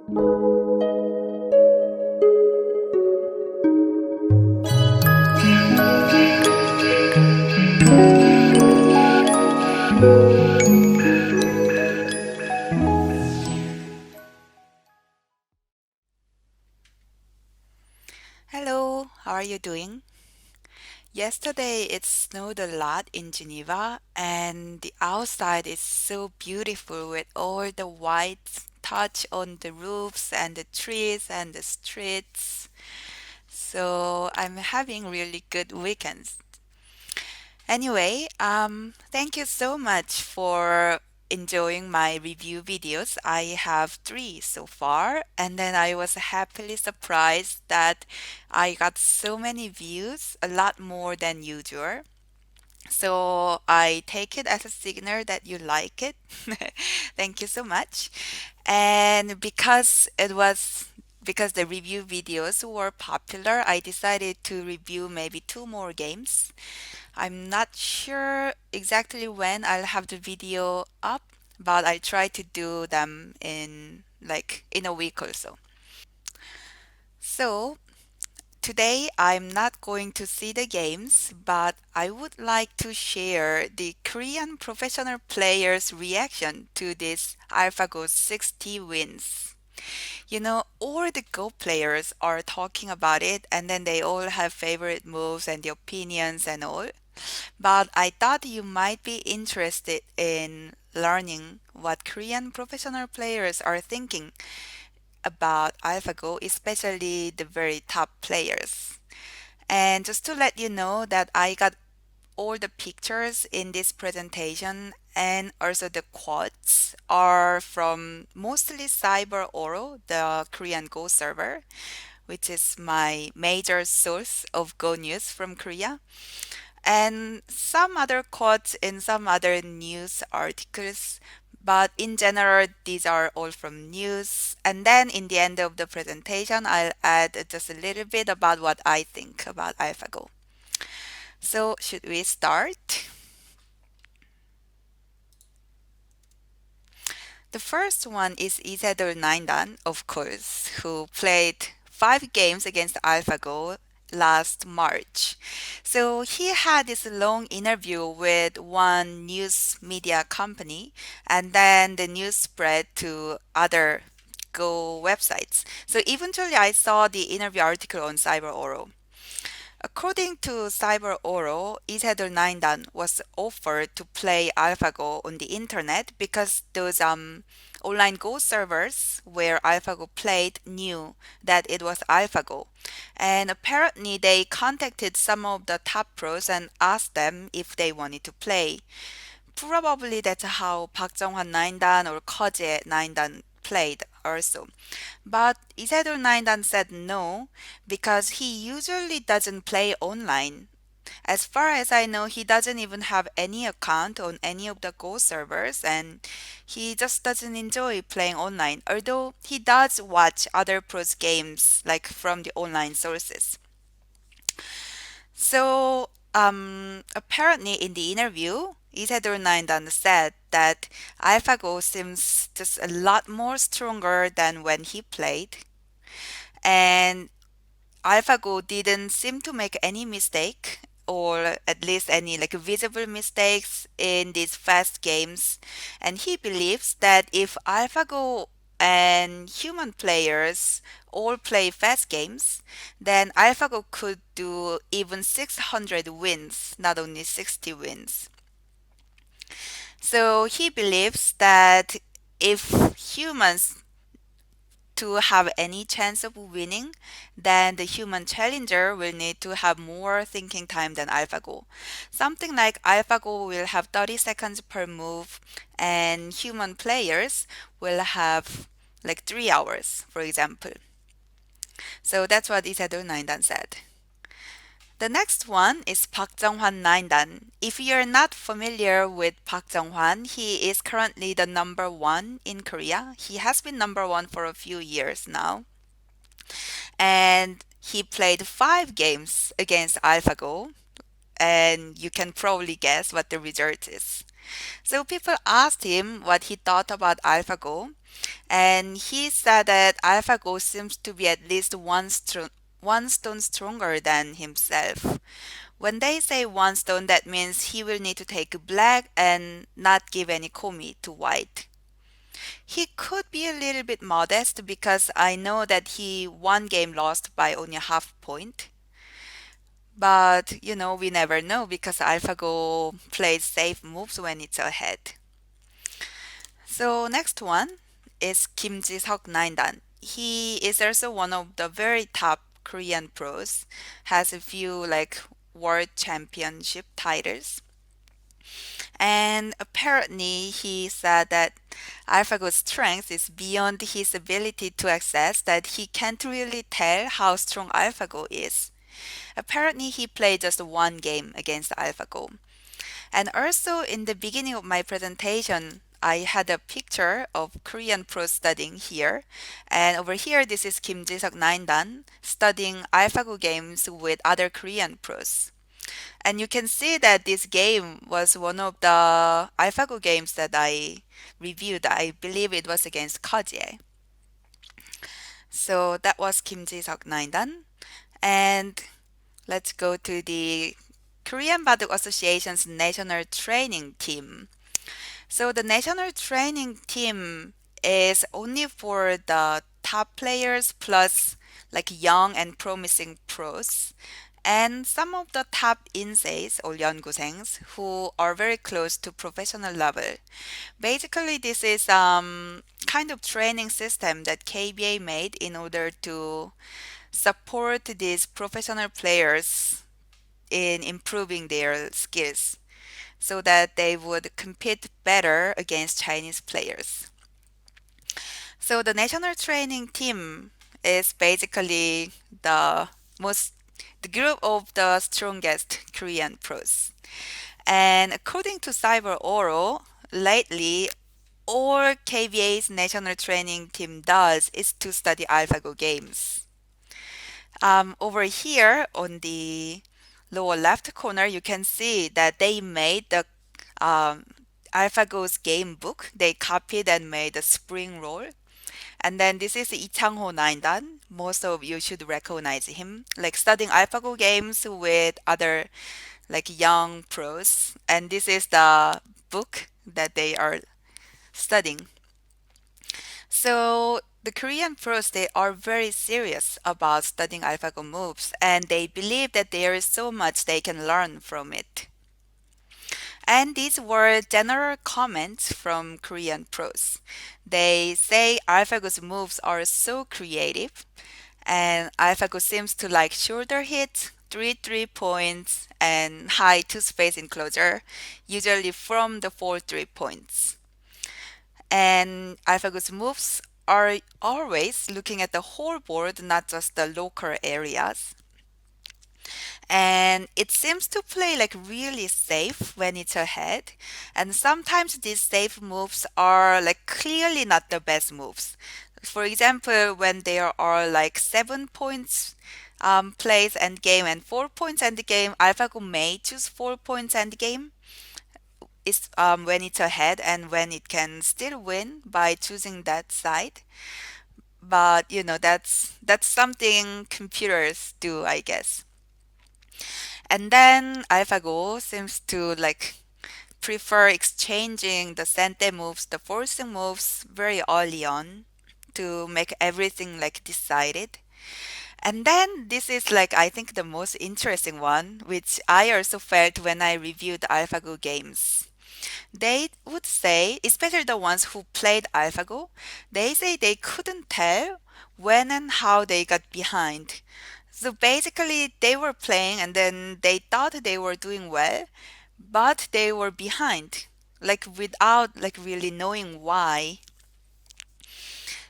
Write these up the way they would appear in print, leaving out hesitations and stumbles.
Hello, how are you doing? Yesterday it snowed a lot in Geneva, and the outside is so beautiful with all the white touch on the roofs and the trees and the streets. So I'm having really good weekends. Anyway, thank you so much for enjoying my review videos. I have three so far, and then I was happily surprised that I got so many views, a lot more than usual. So I take it as a signal that you like it. Thank you so much. And because the review videos were popular, I decided to review maybe two more games. I'm not sure exactly when I'll have the video up, but I try to do them in a week or so. So today I'm not going to see the games, but I would like to share the Korean professional players' reaction to this AlphaGo's 60 wins. You know, all the Go players are talking about it, and then they all have favorite moves and the opinions and all. But I thought you might be interested in learning what Korean professional players are thinking about AlphaGo, especially the very top players. And just to let you know that I got all the pictures in this presentation and also the quotes are from mostly Cyber Oro, the Korean Go server, which is my major source of Go news from Korea, and some other quotes in some other news articles. But in general, these are all from news. And then in the end of the presentation, I'll add just a little bit about what I think about AlphaGo. So, should we start? The first one is Isedol Naindan, of course, who played 5 games against AlphaGo last March. So he had this long interview with one news media company, and then the news spread to other Go websites. So eventually I saw the interview article on CyberOro. According to Cyber Oro, Isedol Naindan was offered to play AlphaGo on the internet because those online Go servers where AlphaGo played knew that it was AlphaGo. And apparently they contacted some of the top pros and asked them if they wanted to play. Probably that's how Park Jung-hwan Naindan or Koje Naindan played also. But Isedol Naindan said no because he usually doesn't play online. As far as I know, he doesn't even have any account on any of the Go servers and he just doesn't enjoy playing online, although he does watch other pros games like from the online sources. So, apparently in the interview, Isedol Naindan said that AlphaGo seems just a lot more stronger than when he played, and AlphaGo didn't seem to make any mistake, or at least any like visible mistakes in these fast games. And he believes that if AlphaGo and human players all play fast games, then AlphaGo could do even 600 wins, not only 60 wins. So he believes that if humans to have any chance of winning, then the human challenger will need to have more thinking time than AlphaGo. Something like AlphaGo will have 30 seconds per move, and human players will have like 3 hours, for example. So that's what Isadol Naindan said. The next one is Park Junghwan Naindan. If you're not familiar with Park Junghwan, he is currently the number one in Korea. He has been number one for a few years now. And he played 5 games against AlphaGo, and you can probably guess what the result is. So people asked him what he thought about AlphaGo, And he said that AlphaGo seems to be at least one stone stronger than himself. When they say one stone, that means he will need to take black and not give any komi to white. He could be a little bit modest because I know that he one game lost by only a half point. But we never know because AlphaGo plays safe moves when it's ahead. So next one is Kim Ji-seok 9단. He is also one of the very top Korean pros, has a few like world championship titles. And apparently he said that AlphaGo's strength is beyond his ability to access, that he can't really tell how strong AlphaGo is. Apparently he played just one game against AlphaGo. And also in the beginning of my presentation, I had a picture of Korean pros studying here. And over here, this is Kim Ji-seok 9단 studying AlphaGo games with other Korean pros. And you can see that this game was one of the AlphaGo games that I reviewed. I believe it was against Kaji. So that was Kim Ji-seok 9단. And let's go to the Korean Baduk Association's national training team. So the national training team is only for the top players plus like young and promising pros and some of the top inseis or 연구생s who are very close to professional level. Basically, this is kind of training system that KBA made in order to support these professional players in improving their skills so that they would compete better against Chinese players. So the national training team is basically the most the group of the strongest Korean pros. And according to Cyber Oro, lately all KBA's national training team does is to study AlphaGo games. Over here on the lower left corner, you can see that they made the um, AlphaGo's game book. They copied and made a spring roll. And then this is Lee Chang-ho 9단. Most of you should recognize him, like studying AlphaGo games with other like young pros. And this is the book that they are studying. So the Korean pros, they are very serious about studying AlphaGo moves and they believe that there is so much they can learn from it. And these were general comments from Korean pros. They say AlphaGo's moves are so creative and AlphaGo seems to like shoulder hits, 3 3 points, and high two space enclosure, usually from the 4 3 points. And AlphaGo's moves are always looking at the whole board, not just the local areas. And it seems to play like really safe when it's ahead. And sometimes these safe moves are like clearly not the best moves. For example, when there are like 7 points plays end game and 4 points end game, AlphaGo may choose 4 points end game is when it's ahead and when it can still win by choosing that side. But that's something computers do, I guess. And then AlphaGo seems to like prefer exchanging the sente moves, the forcing moves very early on to make everything like decided. And then this is like I think the most interesting one, which I also felt when I reviewed AlphaGo games. They would say, especially the ones who played AlphaGo, they say they couldn't tell when and how they got behind. So basically, they were playing and then they thought they were doing well, but they were behind, like without like really knowing why.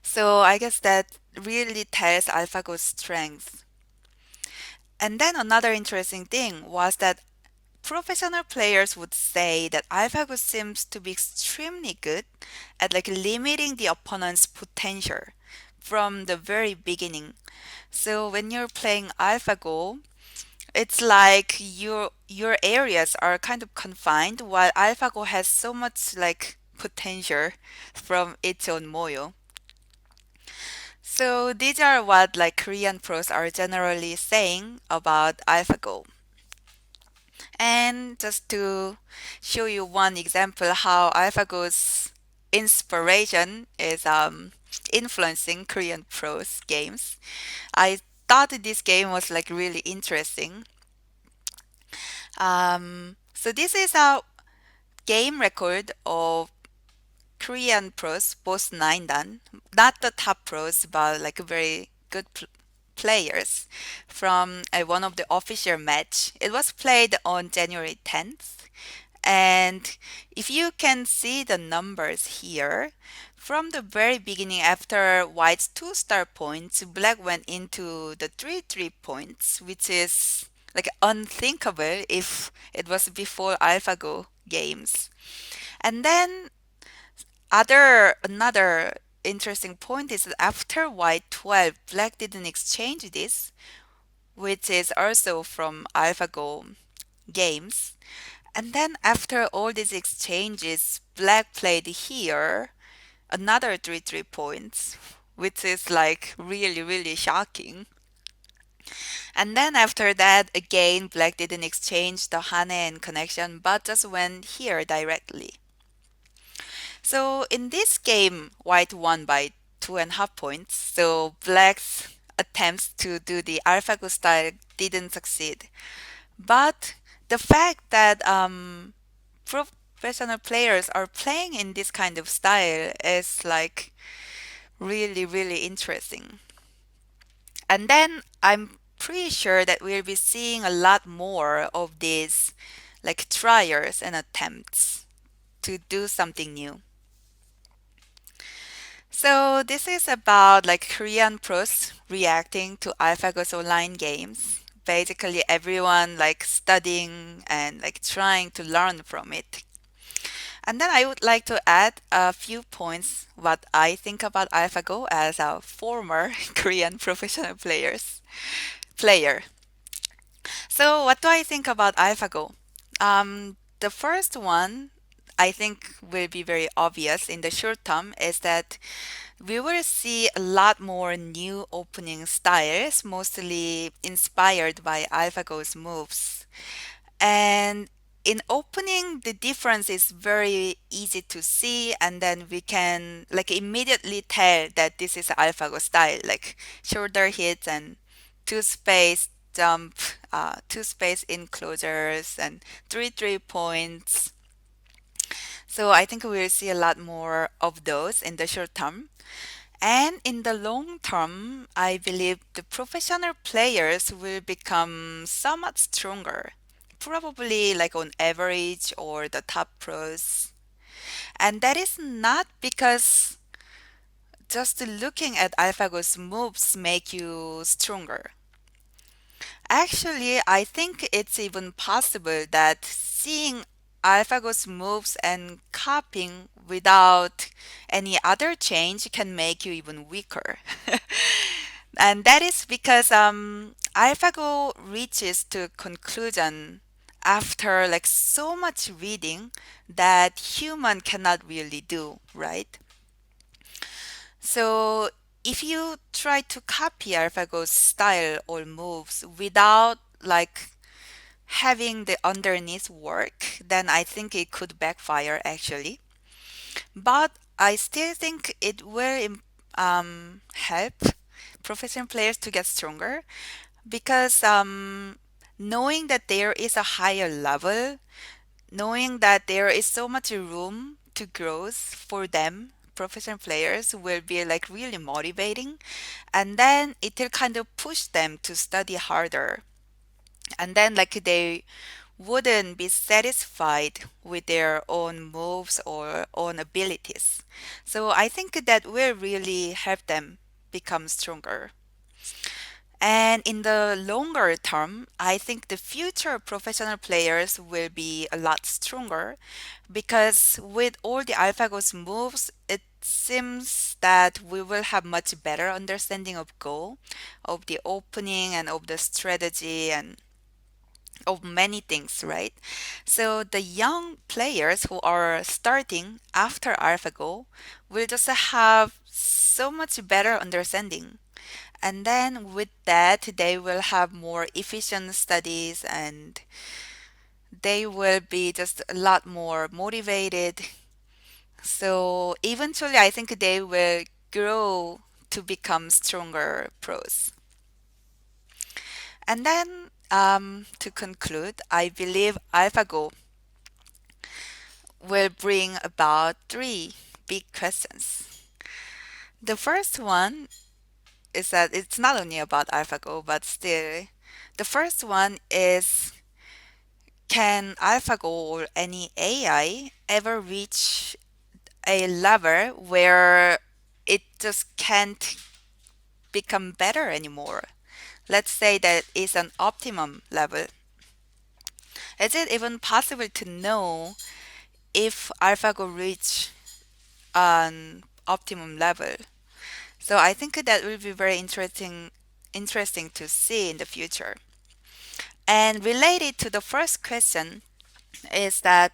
So I guess that really tells AlphaGo's strength. And then another interesting thing was that professional players would say that AlphaGo seems to be extremely good at like limiting the opponent's potential from the very beginning. So when you're playing AlphaGo, it's like your areas are kind of confined while AlphaGo has so much like potential from its own moyo. So these are what like Korean pros are generally saying about AlphaGo. And just to show you one example how AlphaGo's inspiration is influencing Korean pros games. I thought this game was like really interesting. So this is a game record of Korean pros, both 9 dan, not the top pros, but like very good players from one of the official match. It was played on January 10th. And if you can see the numbers here, from the very beginning after White's 2-star points, Black went into the 3-3 points, which is like unthinkable if it was before AlphaGo games. And then another interesting point is that after White 12, Black didn't exchange this, which is also from AlphaGo games. And then after all these exchanges, Black played here another 3-3 points, which is like really, really shocking. And then after that, again, Black didn't exchange the Hane connection, but just went here directly. So in this game, White won by 2.5 points. So Black's attempts to do the AlphaGo style didn't succeed. But the fact that professional players are playing in this kind of style is like really, really interesting. And then I'm pretty sure that we'll be seeing a lot more of these like trials and attempts to do something new. So this is about like Korean pros reacting to AlphaGo's online games. Basically everyone like studying and like trying to learn from it. And then I would like to add a few points what I think about AlphaGo as a former Korean professional player. So what do I think about AlphaGo? The first one I think will be very obvious in the short term is that we will see a lot more new opening styles, mostly inspired by AlphaGo's moves. And in opening, the difference is very easy to see, and then we can like immediately tell that this is AlphaGo style, like shoulder hits and two space jump, two space enclosures, and 3-3 points. So I think we'll see a lot more of those in the short term. And in the long term, I believe the professional players will become somewhat stronger, probably like on average or the top pros. And that is not because just looking at AlphaGo's moves make you stronger. Actually, I think it's even possible that seeing AlphaGo's moves and copying without any other change can make you even weaker. And that is because AlphaGo reaches to conclusion after like so much reading that human cannot really do, right? So if you try to copy AlphaGo's style or moves without like having the underneath work, then I think it could backfire actually. But I still think it will help professional players to get stronger because knowing that there is a higher level, knowing that there is so much room to growth for them, professional players will be like really motivating, and then it will kind of push them to study harder, and then like they wouldn't be satisfied with their own moves or own abilities. So I think that will really help them become stronger. And in the longer term, I think the future professional players will be a lot stronger because with all the AlphaGo's moves, it seems that we will have much better understanding of Go, of the opening and of the strategy. And of many things, right? So the young players who are starting after AlphaGo will just have so much better understanding. And then with that, they will have more efficient studies and they will be just a lot more motivated. So eventually, I think they will grow to become stronger pros. And then to conclude, I believe AlphaGo will bring about three big questions. The first one is that it's not only about AlphaGo, but still, the first one is, can AlphaGo or any AI ever reach a level where it just can't become better anymore? Let's say that it's an optimum level. Is it even possible to know if AlphaGo reach an optimum level? So I think that will be very interesting to see in the future. And related to the first question is that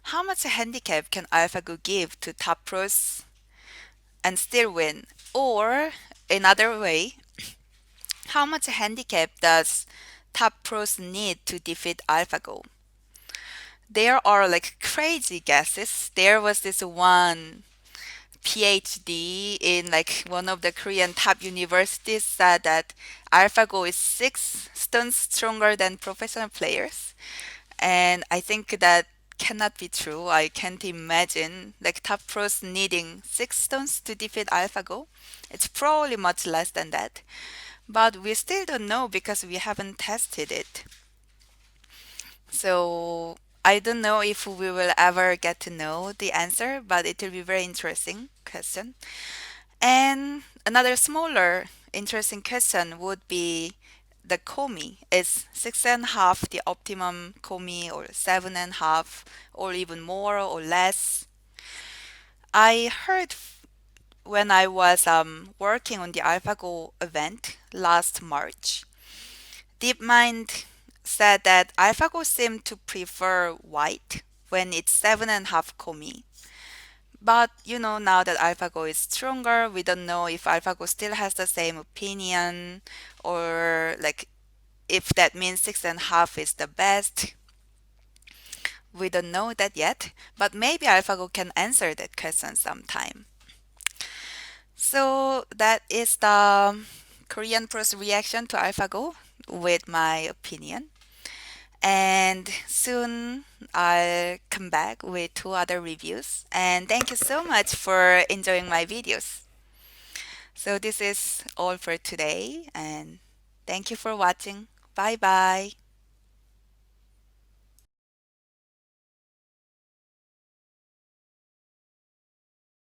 how much handicap can AlphaGo give to top pros and still win? Or another way, how much handicap does top pros need to defeat AlphaGo? There are like crazy guesses. There was this one PhD in like one of the Korean top universities said that AlphaGo is 6 stones stronger than professional players. And I think that cannot be true. I can't imagine like top pros needing 6 stones to defeat AlphaGo. It's probably much less than that. But we still don't know because we haven't tested it. So I don't know if we will ever get to know the answer, but it will be very interesting question. And another smaller interesting question would be the Komi. Is 6.5 the optimum Komi or 7.5 or even more or less? I heard when I was working on the AlphaGo event last March, DeepMind said that AlphaGo seemed to prefer white when it's 7.5 Komi. But now that AlphaGo is stronger, we don't know if AlphaGo still has the same opinion or like if that means 6.5 is the best. We don't know that yet, but maybe AlphaGo can answer that question sometime. So that is the Korean pros reaction to AlphaGo with my opinion. And soon I'll come back with 2 other reviews. And thank you so much for enjoying my videos. So this is all for today, and thank you for watching. Bye bye.